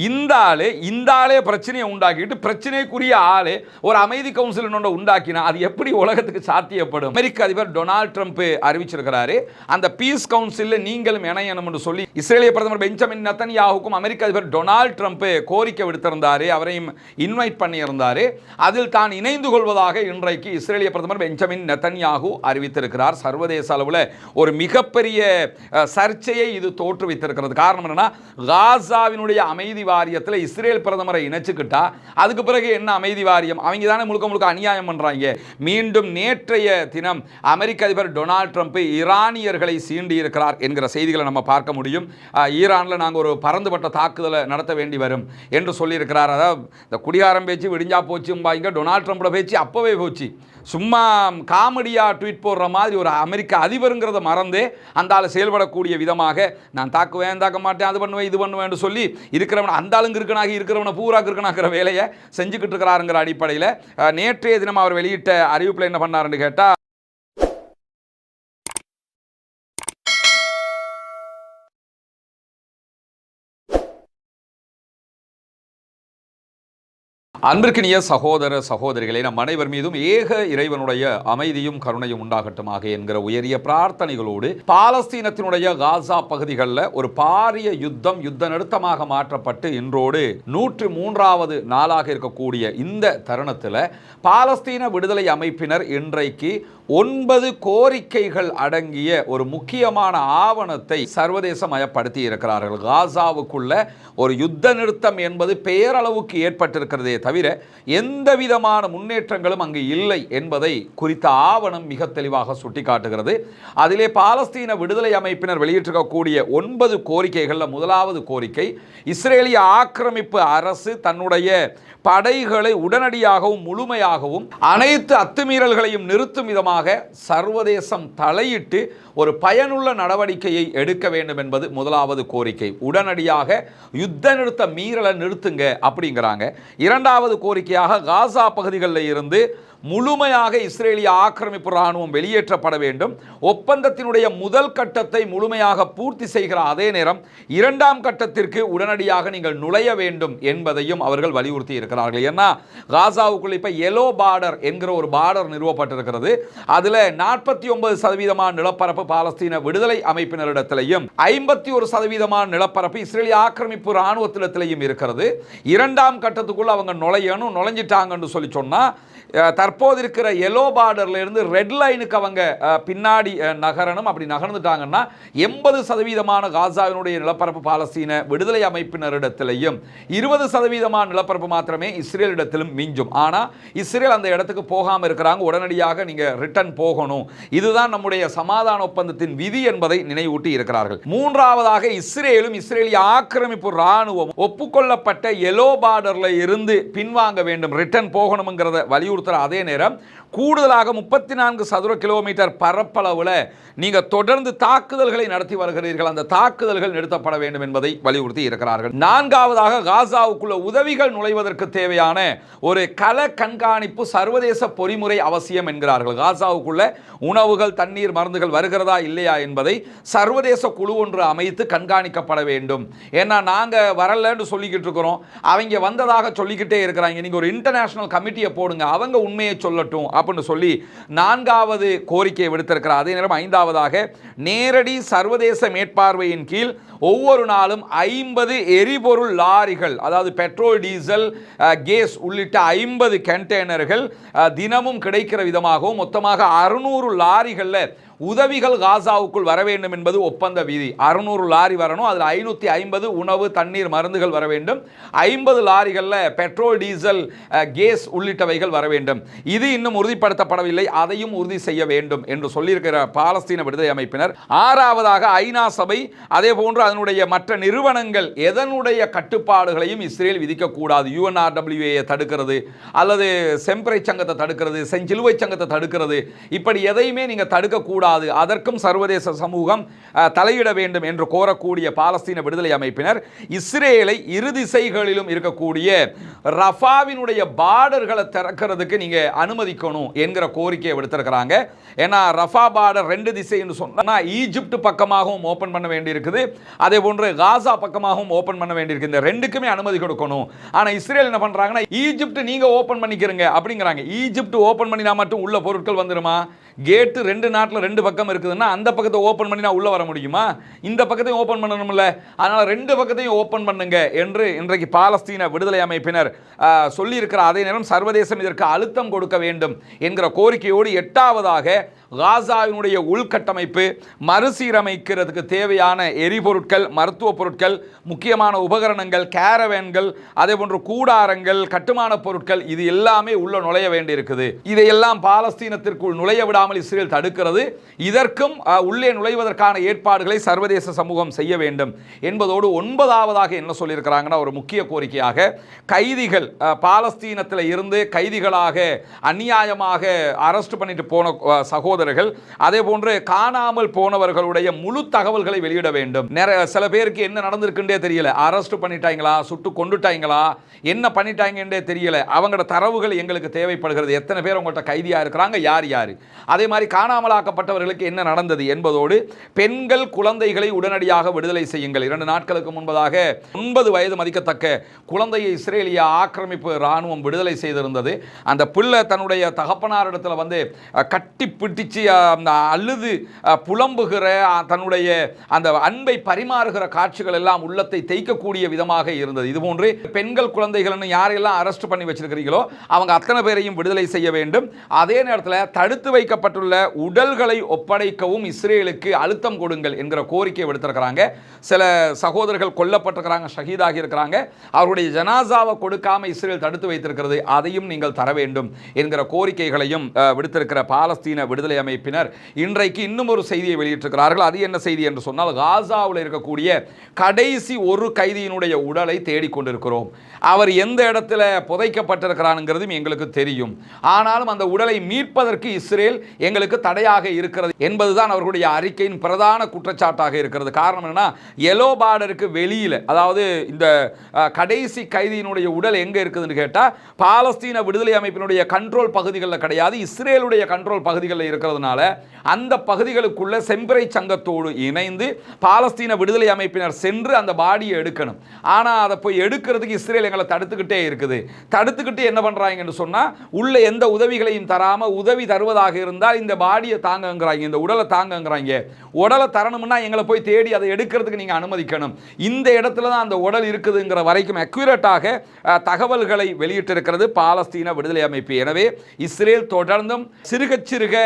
இந்த ஆளே பிரச்சனையை உண்டாக்கிட்டு பிரச்சனைக்குரிய ஆளே ஒரு அமைதி கவுன்சில் உண்டாக்கினா அது எப்படி உலகத்துக்கு சாத்தியப்படும்? அமெரிக்க அதிபர் டொனால்ட் ட்ரம்ப் அறிவிச்சிருக்கிறாரு, அந்த பீஸ் கவுன்சிலில் நீங்களும் இணையணும் என்று சொல்லி இஸ்ரேலிய பிரதமர் பெஞ்சமின் நெத்தன்யாஹுக்கும் அமெரிக்க அதிபர் டொனால்ட் ட்ரம்ப் கோரிக்கை விடுத்திருந்தாரு, அவரையும் இன்வைட் பண்ணியிருந்தாரு. அதில் தான் இணைந்து கொள்வதாக இன்றைக்கு இஸ்ரேலிய பிரதமர் பெஞ்சமின் நெத்தன்யாஹு அறிவித்திருக்கிறார். சர்வதேச அளவில் ஒரு மிகப்பெரிய சர்ச்சையை இது தோற்றுவித்திருக்கிறது. காரணம் என்னன்னா, காசாவினுடைய அமைதி வாரியத்தில் இஸ்ரேல் பிரதமரை இணைச்சுக்கிட்டா அதுக்கு பிறகு என்ன அமைதி வாரியம்? அவங்க தானே முழுக்க முழுக்க அநியாயம் பண்றாங்க. மீண்டும் நேற்றைய தினம் அமெரிக்க அதிபர் டொனால்ட் ட்ரம்ப் ஈரானியர்களை சீண்டி இருக்கிறார் என்கிற செய்திகளை நம்ம பார்க்க முடியும். ஈரானில் நாங்கள் ஒரு பரந்துபட்ட தாக்குதலை நடத்த வேண்டி வரும் என்று சொல்லியிருக்கிறார். அதாவது இந்த குடியாரம் பேச்சு விடிஞ்சா போச்சும்பாங்க, டொனால்ட் ட்ரம்போட பேச்சு அப்பவே போச்சு. சும்மா காமெடியாக ட்வீட் போடுற மாதிரி ஒரு அமெரிக்க அதிபருங்கிறத மறந்து அந்த ஆள் செயல்படக்கூடிய விதமாக நான் தாக்குவேன், தாக்க மாட்டேன், அது பண்ணுவேன், இது பண்ணுவேன் சொல்லி இருக்கிறவன் அந்த ஆளுங்க இருக்கிறவனை பூரா இருக்கணாக்கிற வேலையை செஞ்சுக்கிட்டு இருக்கிறாருங்கிற அடிப்படையில் நேற்றைய தினம் அவர் வெளியிட்ட அறிவிப்பில் என்ன பண்ணாருன்னு கேட்டால், அன்பிற்கினிய சகோதர சகோதரிகளை நம் அனைவர் மீதும் ஏக இறைவனுடைய அமைதியும் கருணையும் உண்டாகட்டுமாக என்கிற உயரிய பிரார்த்தனைகளோடு பாலஸ்தீனத்தினுடைய காசா பகுதிகளில் ஒரு பாரிய யுத்த நிறுத்தமாக மாற்றப்பட்டு இன்றோடு 103வது நாளாக இருக்கக்கூடிய இந்த தருணத்தில் பாலஸ்தீன விடுதலை அமைப்பினர் இன்றைக்கு 9 கோரிக்கைகள் அடங்கிய ஒரு முக்கியமான ஆவணத்தை சர்வதேசமயப்படுத்தி இருக்கிறார்கள். காசாவுக்குள்ள ஒரு யுத்த நிறுத்தம் என்பது பெயரளவுக்கு ஏற்பட்டிருக்கிறதே தவிர எந்த விதமான முன்னேற்றங்களும் அங்கு இல்லை என்பதை குறித்த ஆவணம் மிக தெளிவாக சுட்டிக்காட்டுகிறது. அதிலே பாலஸ்தீன விடுதலை அமைப்பினர் வெளியிட்டிருக்கக்கூடிய 9 கோரிக்கைகளில் முதலாவது கோரிக்கை, இஸ்ரேலிய ஆக்கிரமிப்பு அரசு தன்னுடைய படைகளை உடனடியாகவும் முழுமையாகவும் அனைத்து அத்துமீறல்களையும் நிறுத்தும் விதமாக சர்வதேசம் தலையிட்டு ஒரு பயனுள்ள நடவடிக்கையை எடுக்க வேண்டும் என்பது முதலாவது கோரிக்கை. உடனடியாக யுத்த நிறுத்த மீறலை நிறுத்துங்க அப்படிங்கிறாங்க. இரண்டாவது கோரிக்கையாக காசா பகுதிகளில் இருந்து முழுமையாக இஸ்ரேலிய ஆக்கிரமிப்பு இராணுவம் வெளியேற்றப்பட வேண்டும். ஒப்பந்தத்தினுடைய முதல் கட்டத்தை முழுமையாக பூர்த்தி செய்கிற அதே நேரம் இரண்டாம் கட்டத்திற்கு உடனடியாக நீங்கள் நுழைய வேண்டும் என்பதையும் அவர்கள் வலியுறுத்தி இருக்கிறார்கள். ஏன்னா காசாவுக்குள்ள இப்ப எல்லோ பார்டர் என்கிற ஒரு பார்டர் நிறுவப்பட்டிருக்கிறது. அதுல 49% நிலப்பரப்பு பாலஸ்தீன விடுதலை அமைப்பினரிடத்திலையும் 51% நிலப்பரப்பு இஸ்ரேலிய ஆக்கிரமிப்பு இராணுவத்திடத்திலையும் இருக்கிறது. இரண்டாம் கட்டத்துக்குள்ள அவங்க நுழைஞ்சிட்டாங்கன்னு சொல்லி சொன்னா தற்போது இருக்கிற எல்லோ பார்டர்ல இருந்து ரெட் லைனுக்கு அவங்க பின்னாடி நகரணும். அப்படி நகர்ந்துட்டாங்கன்னா 80% காசாவினுடைய நிலப்பரப்பு பாலஸ்தீன விடுதலை அமைப்பினரிடத்திலையும் 20% நிலப்பரப்பு மாத்திரமே இஸ்ரேலிடத்திலும் மிஞ்சும். ஆனா இஸ்ரேல் அந்த இடத்துக்கு போகாம இருக்கிறாங்க. உடனடியாக நீங்க ரிட்டர்ன் போகணும், இதுதான் நம்முடைய சமாதான ஒப்பந்தத்தின் விதி என்பதை நினைவூட்டி இருக்கிறார்கள். மூன்றாவதாக இஸ்ரேலும் இஸ்ரேலிய ஆக்கிரமிப்பு இராணுவம் ஒப்புக்கொள்ளப்பட்ட எல்லோ பார்டர்ல இருந்து பின்வாங்க வேண்டும், ரிட்டர்ன் போகணும்ங்கிறத வலியுறுத்தி அதே நேரம் கூடுதலாக 34 சதுர கிலோமீட்டர் பரப்பளவில் நீங்க தொடர்ந்து தாக்குதல்களை நடத்தி வருகிறீர்கள், அந்த தாக்குதல்கள் நிறுத்தப்பட வேண்டும் என்பதை வலியுறுத்தி இருக்கிறார்கள். நான்காவதாக காசாவுக்குள்ள உதவிகள் நுழைவதற்கு தேவையான ஒரு கள கண்காணிப்பு சர்வதேச பொறிமுறை அவசியம் என்கிறார்கள். காசாவுக்குள்ள உணவுகள், தண்ணீர், மருந்துகள் வருகிறதா இல்லையா என்பதை சர்வதேச குழு ஒன்று அமைத்து கண்காணிக்கப்பட வேண்டும். ஏன்னா நாங்க வரலன்னு சொல்லிக்கிட்டு இருக்கிறோம், அவங்க வந்ததாக சொல்லிக்கிட்டே இருக்கிறாங்க. நீங்க ஒரு இன்டர்நேஷனல் கமிட்டியை போடுங்க, அவங்க உண்மையை சொல்லட்டும் அப்படின்னு சொல்லி நான்காவது கோரிக்கையை விடுத்திருக்கிறார். அதே நேரம் ஐந்தாவதாக நேரடி சர்வதேச மேற்பார்வையின் கீழ் ஒவ்வொரு நாளும் 50 எரிபொருள் லாரிகள், அதாவது பெட்ரோல், டீசல், கேஸ் உள்ளிட்ட 50 கண்டெய்னர்கள் தினமும் கிடைக்கிற விதமாகவும் மொத்தமாக 600 லாரிகளில் உதவிகள் காசாவுக்குள் வர வேண்டும் என்பது ஒப்பந்த விதி. 600 லாரி வரணும், அதில் 550 உணவு, தண்ணீர், மருந்துகள் வர வேண்டும். 50 லாரிகளில் பெட்ரோல், டீசல், கேஸ் உள்ளிட்டவைகள் வர வேண்டும். இது இன்னும் உறுதிப்படுத்தப்படவில்லை, அதையும் உறுதி செய்ய வேண்டும் என்று சொல்லியிருக்கிற பாலஸ்தீன விடுதலை அமைப்பினர். ஆறாவதாக ஐநா சபை அதே போன்று அதனுடைய மற்ற நிறுவனங்கள் எதனுடைய கட்டுப்பாடுகளையும் இஸ்ரேல் விதிக்கக்கூடாது. UNRWA தடுக்கிறது, அல்லது செம்பறை சங்கத்தை தடுக்கிறது, செஞ்சிலுவை சங்கத்தை தடுக்கிறது, இப்படி எதையுமே நீங்க தடுக்கக்கூடாது, அதற்கும் சர்வதேச சமூகம் தலையிட வேண்டும் என்று கோரக்கூடிய பாலஸ்தீன விடுதலை அமைப்பினர் இஸ்ரேலை இரு திசைகளிலும் இருக்கக்கூடிய ரஃபாவினுடைய பார்டர்களை திறக்கிறதுக்கு நீங்க அனுமதிக்கணும் என்கிற கோரிக்கையை விடுத்திருக்கிறாங்க. ஏன்னா ரஃபா பார்டர் 2 திசைன்னு சொன்னா ஈஜிப்ட் பக்கமாகவும் ஓபன் பண்ண வேண்டியிருக்குது, அதே போன்று காசா பக்கமாகவும் ஓபன் பண்ண வேண்டியிருக்கு. இந்த ரெண்டுக்குமே அனுமதி கொடுக்கணும். ஆனா இஸ்ரேல் என்ன பண்றாங்கன்னா, ஈஜிப்ட் நீங்க ஓபன் பண்ணிக்கிறீங்க அப்படிங்கிறாங்க. ஈஜிப்ட் ஓபன் பண்ணினா மட்டும் உள்ள பொருட்கள் வந்துருமா? கேட்டு 2 நாட்டில் 2 பக்கம் இருக்குதுன்னா அந்த பக்கத்தை ஓபன் பண்ணினா உள்ள வர முடியுமா? இந்த பக்கத்தையும் ஓபன் பண்ணணும்ல. அதனால 2 பக்கத்தையும் ஓபன் பண்ணுங்க என்று இன்றைக்கு பாலஸ்தீன விடுதலை அமைப்பினர் சொல்லி இருக்கிற அதே நேரம் சர்வதேசம் இதற்கு அழுத்தம் கொடுக்க வேண்டும் என்கிற கோரிக்கையோடு 8வதாக காசாவினுடைய உள்கட்டமைப்பு மறுசீரமைக்கிறதுக்கு தேவையான எரிபொருட்கள், மருத்துவ பொருட்கள், முக்கியமான உபகரணங்கள், கேரவேன்கள், அதே போன்று கூடாரங்கள், கட்டுமான பொருட்கள், இது எல்லாமே உள்ள நுழைய வேண்டி இருக்குது. இதையெல்லாம் பாலஸ்தீனத்திற்குள் நுழைய விடாமல் இஸ்ரேல் தடுக்கிறது. இதற்கும் உள்ளே நுழைவதற்கான ஏற்பாடுகளை சர்வதேச சமூகம் செய்ய வேண்டும் என்பதோடு 9வதாக என்ன சொல்லியிருக்கிறாங்கன்னா, ஒரு முக்கிய கோரிக்கையாக கைதிகள், பாலஸ்தீனத்தில் இருந்து கைதிகளாக அநியாயமாக அரெஸ்ட் பண்ணிட்டு போன சகோதரர்கள், அதே போன்று காணாமல் போனவர்களுடைய முழு தகவல்களை வெளியிட வேண்டும். சில பேருக்கு என்ன நடந்திருக்குன்றே தெரியல, அரெஸ்ட் பண்ணிட்டாங்களா, சுட்டு கொண்டுட்டாங்களா, என்ன பண்ணிட்டாங்கன்றே தெரியல. அவங்களோட தரவுகள் எங்களுக்கு தேவைப்படுகிறது. எத்தனை பேர் உங்கள்கிட்ட கைதியா இருக்கிறாங்க, யார் யார், அதே மாதிரி காணாமலாக்கப்பட்டவர்களுக்கு என்ன நடந்தது என்பதோடு பெண்கள், குழந்தைகளை உடனடியாக விடுதலை செய்யுங்கள். 2 நாட்களுக்கு முன்பதாக 9 வயது மதிக்கத்தக்க குழந்தையை இஸ்ரேலிய ஆக்கிரமிப்பு ராணுவம் விடுதலை செய்திருந்தது. அந்த பிள்ளை தன்னுடைய தகப்பனாரிடத்தில் வந்து கட்டி பிடிச்சு அழுது புலம்புகிற, தன்னுடைய அந்த அன்பை பரிமாறுகிற காட்சிகள் எல்லாம் உள்ளத்தை தேய்க்கக்கூடிய விதமாக இருந்தது. இதுபோன்று பெண்கள், குழந்தைகள் யாரெல்லாம் அரெஸ்ட் பண்ணி வச்சிருக்கிறீங்களோ அவங்க அத்தனை பேரையும் விடுதலை செய்ய வேண்டும். அதே நேரத்தில் தடுத்து வைக்கப்பட்டுள்ள உடல்களை ஒப்படைக்கவும் இஸ்ரேலுக்கு அழுத்தம் கொடுங்கள் என்கிற கோரிக்கை விடுத்திருக்கிறாங்க. சில சகோதரர்கள் கொல்லப்பட்டிருக்கிறாங்க, ஷஹீதாகி இருக்கிறாங்க. அவருடைய ஜனாசாவை கொடுக்காம இஸ்ரேல் தடுத்து வைத்திருக்கிறது, அதையும் நீங்கள் தர வேண்டும் என்கிற கோரிக்கைகளையும் விடுத்திருக்கிற பாலஸ்தீன விடுதலை அமைப்பினர் இன்றைக்கு இன்னும் ஒரு செய்தியை வெளியிட்டிருக்கிறார்கள். அது என்ன செய்தி என்று சொன்னால், காசாவில் இருக்கக்கூடிய கடைசி ஒரு கைதியினுடைய உடலை தேடிக்கொண்டிருக்கிறோம். அவர் எந்த இடத்துல புதைக்கப்பட்டிருக்கிறான்ங்கிறதும் எங்களுக்கு தெரியும். ஆனாலும் அந்த உடலை மீட்பதற்கு இஸ்ரேல் எங்களுக்கு தடையாக இருக்கிறது என்பதுதான் அவர்களுடைய அறிக்கையின் பிரதான குற்றச்சாட்டாக இருக்கிறது. காரணம் என்னன்னா, எல்லோ பார்டருக்கு வெளியில், அதாவது இந்த கடைசி கைதியினுடைய உடல் எங்க இருக்குதுன்னு கேட்டா பாலஸ்தீன விடுதலை அமைப்பினுடைய கண்ட்ரோல் பகுதிகளில் கிடையாது, இஸ்ரேலுடைய கண்ட்ரோல் பகுதிகளில் இருக்கிறதுனால அந்த பகுதிகளுக்குள்ள செம்பரை சங்கத்தோடு இணைந்து பாலஸ்தீன விடுதலை அமைப்பினர் சென்று அந்த பாடியை எடுக்கணும். ஆனா அதை போய் எடுக்கிறதுக்கு இஸ்ரேல் எங்களை தடுத்துக்கிட்டே இருக்குது. தடுத்துக்கிட்டு என்ன பண்றாங்கன்னு சொன்னா, உள்ள எந்த உதவிகளையும் தராம, உதவி தருவதாக இருந்தால் இந்த பாடியை தாங்கங்கிறாங்க, இந்த உடலை தாங்கங்கிறாங்க. உடலை தரணும்னா எங்களை போய் தேடி அதை எடுக்கிறதுக்கு நீங்க அனுமதிக்கணும். இந்த இடத்துல தான் அந்த உடல் இருக்குதுங்கிற வரைக்கும் அக்யூரேட்டாக தகவல்களை வெளியிட்டிருக்கிறது பாலஸ்தீன விடுதலை அமைப்பு. எனவே இஸ்ரேல் தொடர்ந்தும் சிறுக சிறுக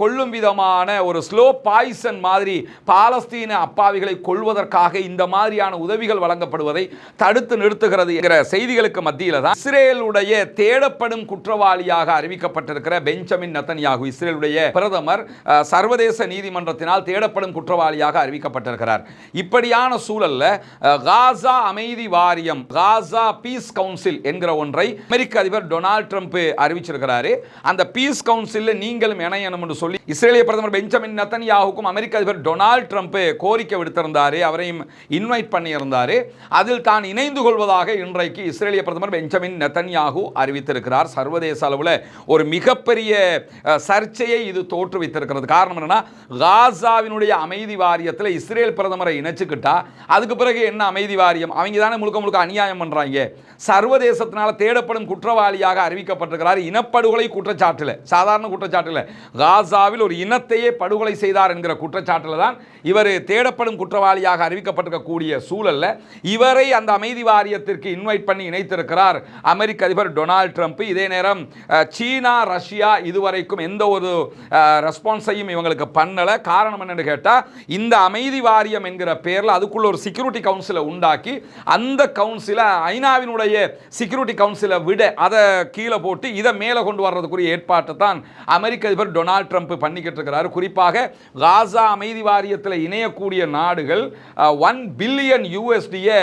கொல்லும் விதமான ஒரு ஸ்லோ பாய்சன் மாதிரி பாலஸ்தீன அப்பாவிகளை கொல்வதற்காக இந்த மாதிரியான உதவிகள் வழங்கப்படுவதை தடுத்து நிறுத்துகிறது என்கிற செய்திகளுக்கு மத்தியில் தான் இஸ்ரேலுடைய தேடப்படும் குற்றவாளியாக அறிவிக்கப்பட்டிருக்கிற பெஞ்சமின் நெதன்யாகு, இஸ்ரேலுடைய பிரதமர், சர்வதேச நீதிமன்றத்தினால் தேடப்படும் குற்றவாளியாக அறிவிக்கப்பட்டிருக்கிறார். இப்படியான சூழல்ல காசா அமைதி வாரியம், காசா பீஸ் கவுன்சில் என்கிற ஒன்றை அமெரிக்க அதிபர் டொனால்ட் ட்ரம்ப் அறிவிச்சிருக்கிறாரு. அந்த பீஸ் கவுன்சில் நீங்களும் இணையணும் என்று சொல்லி இஸ்ரேலிய பிரதமர் பெஞ்சமின் நெதன்யாகுக்கும் அமெரிக்க அதிபர் டொனால்ட் ட்ரம்ப் கோரிக்கை விடுத்திருந்தாரு, அவரையும் இன்வைட் பண்ணியிருந்தாரு. அதில் தான் இணைந்து கொள்வதாக இன்றைக்கு இஸ்ரேலிய பிரதமர் பெஞ்சமின் நெதன்யாகு அறிவித்திருக்கிறார். சர்வதேச அளவில் ஒரு மிகப்பெரிய சர்ச்சையை இது தோற்றுவித்திருக்கிறது. காரணம் என்னன்னா, காசாவினுடைய அமைதி வாரியத்தில் இஸ்ரேல் பிரதமரை இணைச்சுக்கிட்டா அதுக்கு பிறகு என்ன அமைதி வாரியம்? அவங்க தானே முழுக்க முழுக்க அநியாயம் பண்றாங்க. சர்வதேசத்தினால தேடப்படும் குற்றவாளியாக அறிவிக்கப்பட்டிருக்கிறார். இனப்படுகொலை குற்றச்சாட்டில், சாதாரண குற்றச்சாட்டில், காசாவில் ஒரு இனத்தையே படுகொலை செய்தார் என்கிற குற்றச்சாட்டில் தான் இவர் தேடப்படும் குற்றவாளியாக அறிவிக்கப்பட்டிருக்கக்கூடிய சூழல்ல இவரை அந்த அமைதி வாரியத்திற்கு இன்வைட் பண்ணி இணைத்திருக்கிறார் அமெரிக்க அதிபர் டொனால்ட் ட்ரம்ப். இதே நேரம் சீனா, ரஷ்யா இதுவரைக்கும் எந்த ஒரு ரெஸ்பான்ஸையும் இவங்களுக்கு பண்ணல. காரணம் என்னன்னு கேட்டா, இந்த அமைதி வாரியம் என்கிற பேரில் அதுக்குள்ள ஒரு செக்யூரிட்டி கவுன்சிலை உண்டாக்கி அந்த கவுன்சிலை ஐநாவினுடைய செக்யூரிட்டி கவுன்சிலை விட அதை கீழே போட்டு இதை மேலே கொண்டு வர்றதுக்குரிய ஏற்பாட்டை தான் அமெரிக்க அதிபர் டொனால்ட் டொனால்ட் ட்ரம்ப் பண்ணிக்கிட்டு இருக்கிறாரு. குறிப்பாக காசா அமைதி வாரியத்தில் இணையக்கூடிய நாடுகள் 1 பில்லியன் யூஎஸ்டியை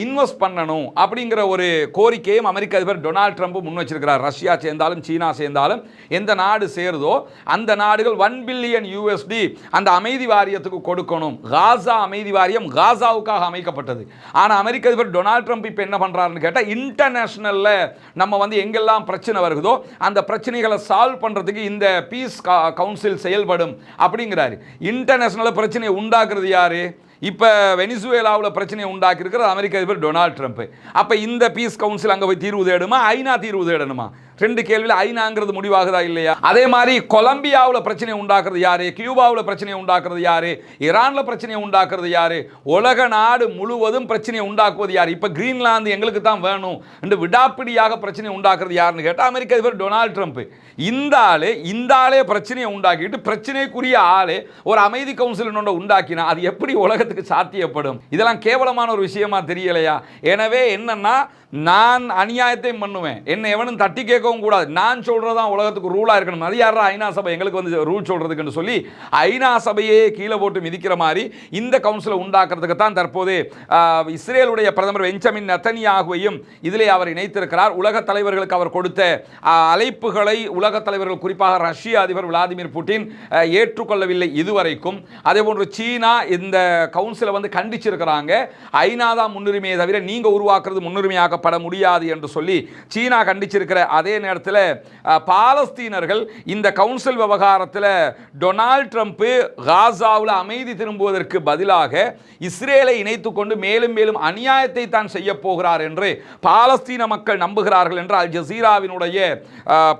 இன்வெஸ்ட் பண்ணணும் அப்படிங்கிற ஒரு கோரிக்கையும் அமெரிக்க அதிபர் டொனால்ட் ட்ரம்ப் முன் வச்சிருக்கிறார். ரஷ்யா சேர்ந்தாலும் சீனா சேர்ந்தாலும் எந்த நாடு சேருதோ அந்த நாடுகள் 1 பில்லியன் யூஎஸ்டி அந்த அமைதி வாரியத்துக்கு கொடுக்கணும். காசா அமைதி வாரியம் காசாவுக்காக அமைக்கப்பட்டது. ஆனால் அமெரிக்க அதிபர் டொனால்ட் ட்ரம்ப் இப்போ என்ன பண்றாருன்னு கேட்டால், இன்டர்நேஷனல்ல நம்ம எங்கெல்லாம் பிரச்சனை வருதோ அந்த பிரச்சனைகளை சால்வ் பண்றதுக்கு இந்த பீஸ் கவுன்சில் செயல்படும் அப்படிங்கிறாரு. இன்டர்நேஷனல் பிரச்சனையை உண்டாக்குறது யாரு? இப்போ வெனிசுவேலாவில் பிரச்சனையை உண்டாக்கி இருக்கிறது அமெரிக்க அதிபர் டொனால்ட் ட்ரம்ப். அப்போ இந்த பீஸ் கவுன்சில் அங்கே போய் தீர்வு தேடுமா, ஐநா தீர்வு தேடணுமா? ரெண்டு கேள்வியில் ஐநாங்கிறது முடிவாகுதா இல்லையா? அதே மாதிரி கொலம்பியாவில் பிரச்சனை உண்டாக்குறது யாரு? கியூபாவில் பிரச்சனை உண்டாக்குறது யாரு? ஈரானில் பிரச்சனையை உண்டாக்குறது யாரு? உலக நாடு முழுவதும் பிரச்சனையை உண்டாக்குவது யார்? இப்போ கிரீன்லாந்து எங்களுக்கு தான் வேணும் என்று விடாப்பிடியாக பிரச்சனை உண்டாக்குறது யாருன்னு கேட்டால் அமெரிக்க அதிபர் டொனால்ட் ட்ரம்ப். இந்த ஆளே பிரச்சனையை உண்டாக்கிட்டு பிரச்சனைக்குரிய ஆளே ஒரு அமைதி கவுன்சில் உண்டாக்கினா அது எப்படி உலகத்துக்கு சாத்தியப்படும்? இதெல்லாம் கேவலமான ஒரு விஷயமா தெரியலையா? எனவே என்னன்னா, நான் அநியாயத்தையும் பண்ணுவேன், என்னை எவனும் தட்டி கேட்கவும் கூடாது, நான் சொல்றதான் உலகத்துக்கு ரூலா இருக்கணும். அது யாரா ஐநா சபை எங்களுக்கு ரூல் சொல்றதுக்குன்னு சொல்லி ஐநா சபையே கீழே போட்டு மிதிக்கிற மாதிரி இந்த கவுன்சிலை உண்டாக்குறதுக்கு தான் தற்போது இஸ்ரேலுடைய பிரதமர் பெஞ்சமின் நெதன்யாகுவையும் இதிலே அவர் இணைத்திருக்கிறார். உலக தலைவர்களுக்கு அவர் கொடுத்த அழைப்புகளை உலக தலைவர்கள், குறிப்பாக ரஷ்ய அதிபர் விளாடிமிர் புட்டின் ஏற்றுக்கொள்ளவில்லை இதுவரைக்கும். அதே போன்று சீனா இந்த கவுன்சிலை கண்டிச்சிருக்கிறாங்க. ஐநா தான் முன்னுரிமையை தவிர நீங்க உருவாக்குறது முன்னுரிமையாக பட முடியாது என்று சொல்லி சீனா கண்டிச்சிருக்கிற அதே நேரத்தில் பாலஸ்தீனர்கள் இந்த கவுன்சில் விவகாரத்தில் டொனால்ட் ட்ரம்ப் காசாவில் அமைதி திரும்புவதற்கு பதிலாக இஸ்ரேலை இணைத்துக் கொண்டு மேலும் மேலும் அநியாயத்தை தான் செய்ய போகிறார் என்று பாலஸ்தீன மக்கள் நம்புகிறார்கள் என்று அல் ஜசீராவினுடைய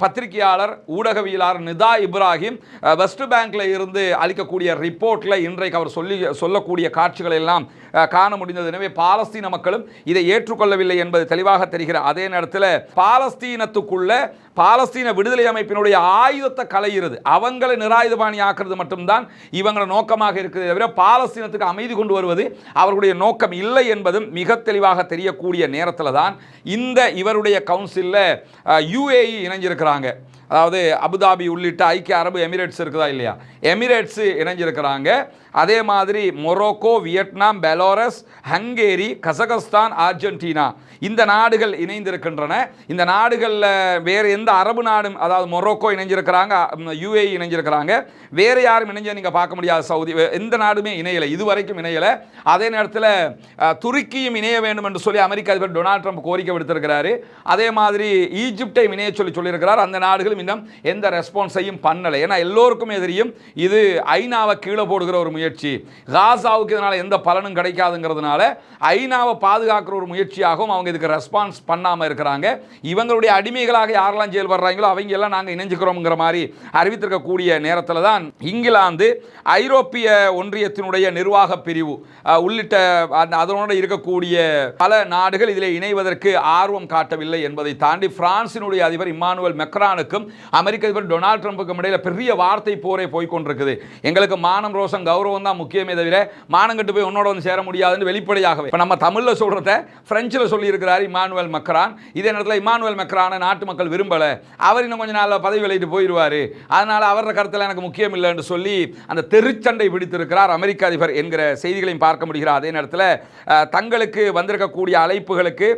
பத்திரிகையாளர் ஊடகவியலாளர் நிதா இப்ராஹிம் வெஸ்ட் பேங்க்ல இருந்து அளிக்கக்கூடிய ரிப்போர்ட்ல இன்றைக்கு அவர் சொல்லக்கூடிய காட்சிகள் எல்லாம் காண முடிந்தது. எனவே பாலஸ்தீன மக்களும் இதை ஏற்றுக்கொள்ளவில்லை என்பது தெளிவாக தெரிகிற அதே நேரத்தில் பாலஸ்தீனத்துக்குள்ள பாலஸ்தீன விடுதலை அமைப்பினுடைய ஆயுதத்தை களையிறது, அவங்களை நிராயுதபாணி ஆக்குறது மட்டும்தான் இவங்கள நோக்கமாக இருக்குது தவிர பாலஸ்தீனத்துக்கு அமைதி கொண்டு வருவது அவர்களுடைய நோக்கம் இல்லை என்பதும் மிக தெளிவாக தெரியக்கூடிய நேரத்தில் தான் இந்த இவருடைய கவுன்சிலில் UAE இணைஞ்சிருக்கிறாங்க. அதாவது அபுதாபி உள்ளிட்ட ஐக்கிய அரபு எமிரேட்ஸ் இருக்குதா இல்லையா, எமிரேட்ஸ் இணைஞ்சிருக்கிறாங்க. அதே மாதிரி Morocco, Vietnam, Belarus, Hungary, Kazakhstan, Argentina இந்த நாடுகள் இணைந்திருக்கின்றன. இந்த நாடுகளில் வேறு எந்த அரபு நாடும், அதாவது மொரோக்கோ இணைஞ்சிருக்கிறாங்க, UAE இணைஞ்சிருக்கிறாங்க, வேறு யாரும் இணைஞ்ச நீங்கள் பார்க்க முடியாது. சவுதி எந்த நாடுமே இணையலை, இதுவரைக்கும் இணையலை. அதே நேரத்தில் துருக்கியும் இணைய வேண்டும் என்று சொல்லி அமெரிக்க அதிபர் டொனால்ட் ட்ரம்ப் கோரிக்கை விடுத்திருக்கிறாரு. அதே மாதிரி ஈஜிப்டையும் இணைய சொல்லியிருக்கிறார். அந்த நாடுகளும் இன்னும் எந்த ரெஸ்பான்ஸையும் பண்ணலை. ஏன்னா எல்லோருக்குமே தெரியும் இது ஐநாவை கீழே போடுகிற ஒரு முயற்சி, காசாவுக்கு இதனால் எந்த பலனும் கிடைக்காதுங்கிறதுனால ஐநாவை பாதுகாக்கிற ஒரு முயற்சியாகவும் அவங்க இதுக்கு ரெஸ்பான்ஸ் பண்ணாமல் இருக்கிறாங்க. இவங்களுடைய அடிமைகளாக யாரெல்லாம் செயல்படுறாங்களோ அவங்க எல்லாம் நாங்கள் இணைஞ்சுக்கிறோம்ங்கிற மாதிரி அறிவித்திருக்கக்கூடிய நேரத்தில் தான் இங்கிலாந்து ஐரோப்பிய ஒன்றியத்தினுடைய நிர்வாக பிரிவு உள்ளிட்ட அதனோடு இருக்கக்கூடிய பல நாடுகள் இதில் இணைவதற்கு ஆர்வம் காட்டவில்லை என்பதை தாண்டி பிரான்சினுடைய அதிபர் இம்மானுவேல் மெக்ரானுக்கும் அமெரிக்க அதிபர் டொனால்ட் ட்ரம்புக்கும் இடையில பெரிய வார்த்தை போரே போய்கொண்டிருக்குது. எங்களுக்கு மானம் ரோசம் கௌரவம் தான் முக்கியமே தவிர மானம் கட்டு போய் உன்னோட சேர முடியாதுன்னு வெளிப்படையாகவே இப்போ நம்ம தமிழில் சொல்றத பிரெஞ்சில் சொல்லி இருக்கிறார் இம்மானுவேல் மெக்ரான். இதே நேரத்தில் இம்மானுவேல் மெக்ரானை நாட்டு மக்கள் விரும்பல, அவர் இன்னும் கொஞ்ச நாள் பதவி விலகிட்டு போயிடுவார், அதனால அவரோட கருத்தில் எனக்கு முக்கியம் இல்லை என்று சொல்லி அந்த தெருச்சண்டை பிடித்திருக்கிறார் அமெரிக்க அதிபர் என்கிற செய்திகளையும் பார்க்க முடிகிற அதே நேரத்தில் தங்களுக்கு வந்திருக்கக்கூடிய அழைப்புகளுக்கு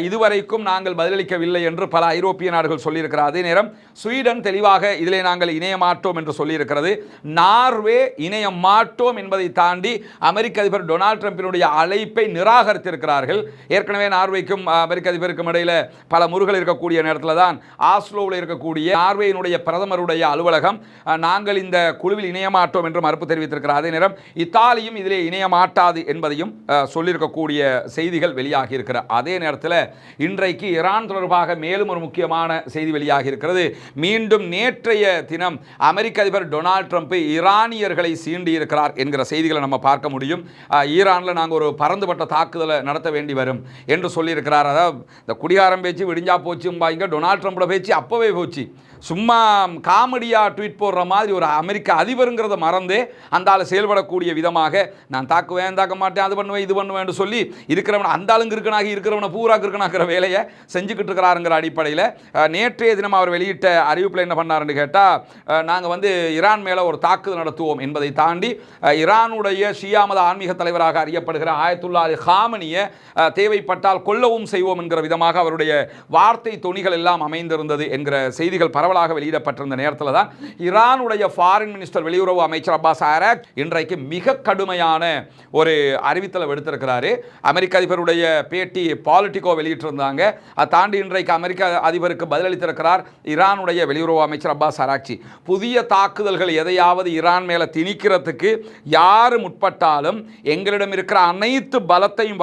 இதுவரைக்கும் நாங்கள் பதிலளிக்கவில்லை என்று பல ஐரோப்பிய நாடுகள் சொல்லியிருக்கிறார். அதே நேரம் ஸ்வீடன் தெளிவாக இதிலே நாங்கள் இணைய மாட்டோம் என்று சொல்லியிருக்கிறது. நார்வே இணைய மாட்டோம் என்பதை தாண்டி அமெரிக்க அதிபர் டொனால்ட் ட்ரம்பினுடைய அழைப்பை நிராகரித்திருக்கிறார்கள். ஏற்கனவே நார்வேக்கும் அமெரிக்க அதிபருக்கும் இடையில பல முறுகள் இருக்கக்கூடிய நேரத்தில் தான் ஆஸ்லோவில் இருக்கக்கூடிய நார்வேயினுடைய பிரதமருடைய அலுவலகம் நாங்கள் இந்த குழுவில் இணைய மாட்டோம் என்று மறுப்பு தெரிவித்திருக்கிறார். அதே நேரம் இத்தாலியும் இதிலே இணைய மாட்டாது என்பதையும் சொல்லியிருக்கக்கூடிய செய்திகள் வெளியாகி இருக்கிற அதே நேரத்தில் இன்றைக்கு ஈரான் தொடர்பாக மேலும் ஒரு முக்கியமான செய்தி வெளியாகி இருக்கிறது. மீண்டும் நேற்றைய தினம் அமெரிக்க அதிபர் டொனால்ட் ட்ரம்ப் ஈரானியர்களை சீண்டி இருக்கிறார் என்கிற செய்திகளை நம்ம பார்க்க முடியும். ஈரானில் நாங்கள் ஒரு பரந்துபட்ட தாக்குதலை நடத்த வேண்டி வரும் என்று சொல்லியிருக்கிறார். அதாவது இந்த குடிகாரம் பேச்சு விடிஞ்சா போச்சும்பாங்க, டொனால்ட் ட்ரம்போட பேச்சு அப்பவே போச்சு. சும்மா காமெடியாக ட்வீட் போடுற மாதிரி ஒரு அமெரிக்க அதிபருங்கிறத மறந்து அந்த ஆள் செயல்படக்கூடிய விதமாக நான் தாக்குவேன், தாக்க மாட்டேன், அது பண்ணுவேன், இது பண்ணுவேன் சொல்லி இருக்கிறவன் அந்த ஆளுங்க இருக்கனாகி இருக்கிறவனை பூரா இருக்கனாகிற வேலையை செஞ்சுக்கிட்டு இருக்கிறாருங்கிற அடிப்படையில் நேற்றைய தினம் அவர் வெளியிட்ட அறிவிப்பில் என்ன பண்ணாருன்னு கேட்டால், நாங்கள் வந்து ஈரான் மேலே ஒரு தாக்குதல் நடத்துவோம் என்பதை தாண்டி ஈரானுடைய ஷியா மத ஆன்மீக தலைவராக அறியப்படுகிற ஆயத்துல்லா அலி காமனியை தேவைப்பட்டால் கொல்லவும் செய்வோம் என்கிற விதமாக அவருடைய வார்த்தை துணிகள் எல்லாம் அமைந்திருந்தது என்கிற செய்திகள் பரவலாக வெளியிடப்பட்டிருந்த நேரத்தில் தான் ஈரானுடைய ஃபாரின் மினிஸ்டர், வெளியுறவு அமைச்சர் அப்பாஸ் ஆராக்சி இன்றைக்கு மிக கடுமையான ஒரு அறிவித்தலை எடுத்திருக்கிறாரு. அமெரிக்க அதிபருடைய பேட்டி பாலிட்டிகோ வெளியிட்டிருந்தாங்க. அதை தாண்டி இன்றைக்கு அமெரிக்க அதிபருக்கு பதிலளித்திருக்கிறார் ஈரானுடைய வெளியுறவு அமைச்சர் அப்பாஸ் ஆராக்சி. புதிய தாக்குதல்கள் எதையாவது ஈரான் மேலே திணிக்கிறதுக்கு யார் முற்பட்டாலும் எங்களிடம் இருக்கிற அனைத்து பலத்தையும்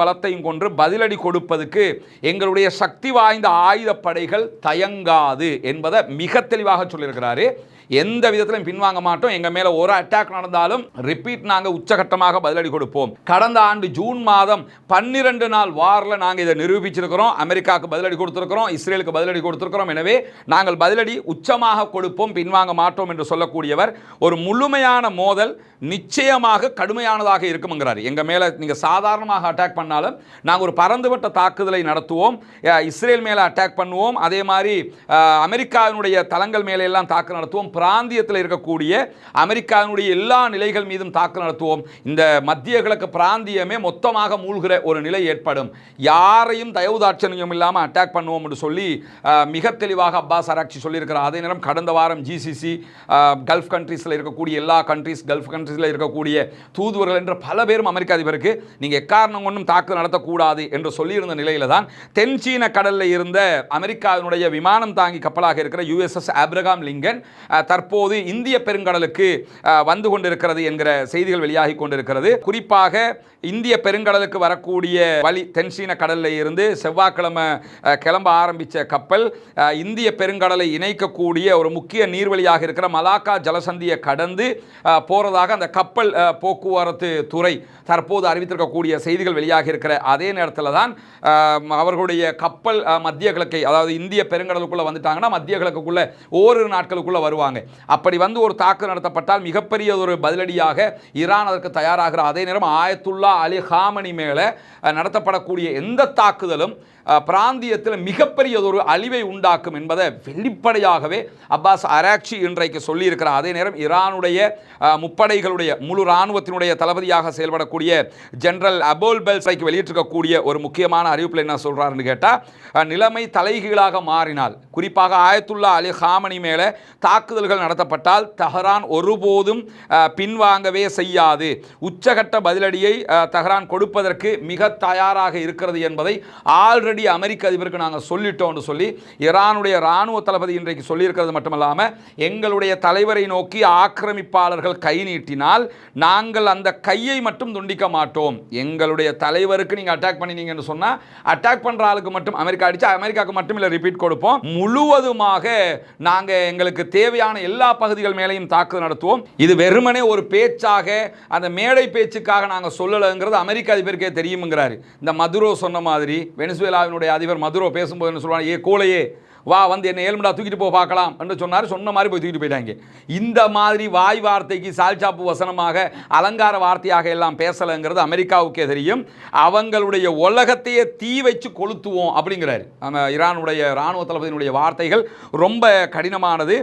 கொண்டு பதிலடி கொடுப்பதற்கு எங்களுடைய சக்தி வாய்ந்த ஆயுதப்படைகள் தயங்காது என்பதை மிக தெளிவாக சொல்லியிருக்கிறாரு. எந்த விதத்திலும் பின்வாங்க மாட்டோம். எங்க மேல ஒரு அட்டாக் நடந்தாலும் ரிப்பீட் நாங்க உச்சகட்டமாக பதிலடி கொடுப்போம். கடந்த ஆண்டு ஜூன் மாதம் 12 நாள் வார்ல நாங்க இதை நிரூபிச்சிருக்கிறோம். அமெரிக்காவுக்கு பதிலடி கொடுத்திருக்கிறோம், இஸ்ரேலுக்கு பதிலடி கொடுத்திருக்கிறோம். எனவே நாங்கள் பதிலடி உச்சமாக கொடுப்போம், பின்வாங்க மாட்டோம் என்று சொல்லக்கூடியவர் ஒரு முழுமையான மோதல் நிச்சயமாக கடுமையானதாக இருக்கும்ங்கிறார். எங்க மேல நீங்க சாதாரணமாக அட்டாக் பண்ணாலும் நாங்கள் ஒரு பரந்துபட்ட தாக்குதலை நடத்துவோம், இஸ்ரேல் மேல அட்டாக் பண்ணுவோம், அதே மாதிரி அமெரிக்காவினுடைய தளங்கள் மேலே எல்லாம் தாக்கு நடத்துவோம், பிராந்தியத்தில் இருக்கக்கூடிய அமெரிக்காவினுடைய எல்லா நிலைகள் மீதும் தாக்குதல் நடத்துவோம். இந்த மத்திய கிழக்கு பிராந்தியமே மொத்தமாக மூழ்கிற ஒரு நிலை ஏற்படும், யாரையும் தயவுதாட்சணியம் இல்லாமல் அட்டாக் பண்ணுவோம் என்று சொல்லி மிக தெளிவாக அப்பாஸ் ஆராக்சி சொல்லியிருக்கிறார். அதே நேரம் கடந்த வாரம் ஜிசிசி கல்ஃப் கண்ட்ரீஸில் இருக்கக்கூடிய எல்லா கண்ட்ரீஸ், கல்ஃப் கண்ட்ரீஸில் இருக்கக்கூடிய தூதுவர்கள் என்ற பல பேரும் அமெரிக்க அதிபருக்கு நீங்கள் எக்காரணம் கொண்டும் தாக்குதல் நடத்தக்கூடாது என்று சொல்லியிருந்த நிலையில தான் தென் சீன கடலில் இருந்த அமெரிக்காவினுடைய விமானம் தாங்கி கப்பலாக இருக்கிற USS ஆப்ரகாம் லிங்கன் தற்போது இந்திய பெருங்கடலுக்கு வந்து கொண்டிருக்கிறது என்கிற செய்திகள் வெளியாகி கொண்டிருக்கிறது. குறிப்பாக இந்திய பெருங்கடலுக்கு வரக்கூடிய வழி தென்சீன கடலில் இருந்து செவ்வாய்க்கிழமை கிளம்ப ஆரம்பித்த கப்பல் இந்திய பெருங்கடலை இணைக்கக்கூடிய ஒரு முக்கிய நீர்வழியாக இருக்கிற மலாக்கா ஜலசந்தியை கடந்து போறதாக அந்த கப்பல் போக்குவரத்து துறை தற்போது அறிவித்திருக்கக்கூடிய செய்திகள் வெளியாக இருக்கிற அதே நேரத்தில் தான் அவர்களுடைய கப்பல் மத்திய கிழக்கை, அதாவது இந்திய பெருங்கடலுக்குள்ள வந்துட்டாங்கன்னா மத்திய கிழக்குக்குள்ள ஓரிரு நாட்களுக்குள்ள வருவாங்க. அப்படி வந்து ஒரு தாக்குதல் நடத்தப்பட்டால் மிகப்பெரிய ஒரு பதிலடியாக ஈரான் அதற்கு தயாராகிற அதே நேரம் ஆயத்துல்லா அலி காமனி மேலே நடத்தப்படக்கூடிய எந்த தாக்குதலும் பிராந்தியத்தில் மிகப்பெரிய ஒரு அழிவை உண்டாக்கும் என்பதை வெளிப்படையாகவே அப்பாஸ் ஆராக்சி இன்றைக்கு சொல்லியிருக்கிறார். அதே நேரம் ஈரானுடைய முப்படைகளுடைய முழு இராணுவத்தினுடைய தளபதியாக செயல்படக்கூடிய ஜெனரல் அபோல் பெல்ஸைக்கு வெளியிட்டிருக்கக்கூடிய ஒரு முக்கியமான அறிவிப்பில் என்ன சொல்றாருன்னு கேட்டால், நிலைமை தலைகீழாக மாறினால், குறிப்பாக ஆயத்துல்லா அலி காமனி மேலே தாக்குதல்கள் நடத்தப்பட்டால் தெஹ்ரான் ஒருபோதும் பின்வாங்கவே செய்யாது, உச்சகட்ட பதிலடியை தெஹ்ரான் கொடுப்பதற்கு மிக தயாராக இருக்கிறது என்பதை ஆல்ரெடி அமெரிக்க அதிபருக்கு நாங்கள் சொல்லிட்டோம்னு சொல்லி ஈரானுடைய ராணுவ தளபதி இன்றைக்கு சொல்லியிருக்கிறது மட்டுமல்லாமல், எங்களுடைய தலைவரை நோக்கி ஆக்கிரமிப்பாளர்கள் கை நீட்டினால் நாங்கள் அந்த கையை மட்டும் துண்டிக்க மாட்டோம். எங்களுடைய தலைவருக்கு நீங்கள் அட்டாக் பண்ணினீங்கன்னு சொன்னால் அட்டாக் பண்ணுற ஆளுக்கு மட்டும் அமெரிக்கா அடிச்சா அமெரிக்காவுக்கு மட்டும் இல்லை ரிப்பீட் கொடுப்போம், முழுவதுமாக நாங்கள் எங்களுக்கு தேவையான எல்லா பகுதிகள் மேலேயும் தாக்குதல் நடத்துவோம். இது வெறுமனே ஒரு பேச்சாக, அந்த மேடை பேச்சுக்காக நாங்கள் சொல்லலைங்கிறது அமெரிக்க அதிபருக்கே தெரியுங்கிறாரு. இந்த மதுரோ சொன்ன மாதிரி வெனிசுவேலாவினுடைய அதிபர் மதுரோ பேசும்போது என்ன சொல்லுவாங்க, ஏ கோலையே வா வந்து என்ன ஏழ்மடா தூக்கிட்டு போய் பார்க்கலாம் என்று சொன்னார். சொன்ன மாதிரி போய் தூக்கிட்டு போயிட்டாங்க. இந்த மாதிரி வாய் வார்த்தைக்கு சால்சாப்பு வசனமாக அலங்கார வார்த்தையாக எல்லாம் பேசலைங்கிறது அமெரிக்காவுக்கே தெரியும். அவங்களுடைய உலகத்தையே தீ வச்சு கொளுத்துவோம் அப்படிங்கிறாரு. ஈரானுடைய இராணுவ தளபதியினுடைய வார்த்தைகள் ரொம்ப கடினமானது.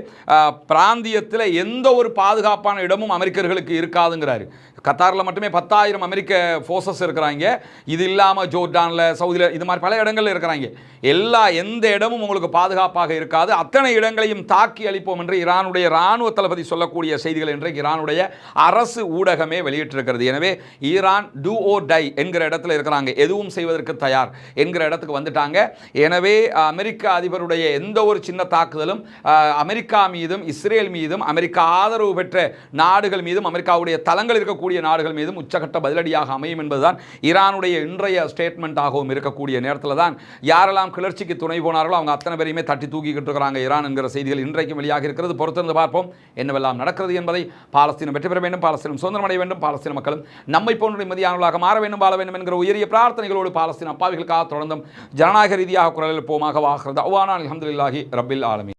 பிராந்தியத்தில் எந்த ஒரு பாதுகாப்பான இடமும் அமெரிக்கர்களுக்கு இருக்காதுங்கிறாரு. கத்தாரில் மட்டுமே 10,000 அமெரிக்க ஃபோர்ஸஸ் இருக்கிறாங்க. இது இல்லாமல் ஜோர்டானில், சவுதியில், இது மாதிரி பல இடங்களில் இருக்கிறாங்க. எந்த இடமும் உங்களுக்கு பாதுகாப்பாக இருக்காது, அத்தனை இடங்களையும் தாக்கி அளிப்போம் என்று ஈரானுடைய இராணுவ தளபதி சொல்லக்கூடிய செய்திகள் இன்றைக்கு ஈரானுடைய அரசு ஊடகமே வெளியிட்டிருக்கிறது. எனவே ஈரான் டூ ஓர் டை என்கிற இடத்துல இருக்கிறாங்க, எதுவும் செய்வதற்கு தயார் என்கிற இடத்துக்கு வந்துட்டாங்க. எனவே அமெரிக்க அதிபருடைய எந்த ஒரு சின்ன தாக்குதலும் அமெரிக்கா மீதும் இஸ்ரேல் மீதும் அமெரிக்கா ஆதரவு பெற்ற நாடுகள் மீதும் அமெரிக்காவுடைய தளங்கள் இருக்கக்கூடிய நாடுகள் மீதும் உச்சகட்ட பதிலடியாக அமையும் என்பதுதான் ஈரானுடைய இன்றைய ஸ்டேட்மெண்ட் ஆகவும் இருக்கக்கூடிய நேரத்தில் தான் யாரெல்லாம் கிளர்ச்சிக்கு துணை போனார்களோ அவங்க அத்தனை பேரையுமே தட்டி தூக்கிக்கிட்டு இருக்கிறாங்க ஈரான் என்கிற செய்திகள் இன்றைக்கும் வெளியாக இருக்கிறது. பொறுத்திருந்து பார்ப்போம் என்னவெல்லாம் நடக்கிறது என்பதை. பாலஸ்தீனம் வெற்றி பெற வேண்டும், பாலஸ்தீனம் சுதந்திரம் அடைய வேண்டும், பாலஸ்தீன மக்களும் நம்மை போன்ற நிம்மதியானவர்களாக மாற வேண்டும், வாழ வேண்டும் என்கிற உயரிய பிரார்த்தனைகளோடு பாலஸ்தீன அப்பாவிகளுக்காக தொடர்ந்தும் ஜனநாயக ரீதியாக குரல் எழுப்புவோமாக. வாகிறது அல்ஹம்துலில்லாஹி ரப்பில் ஆலமீன்.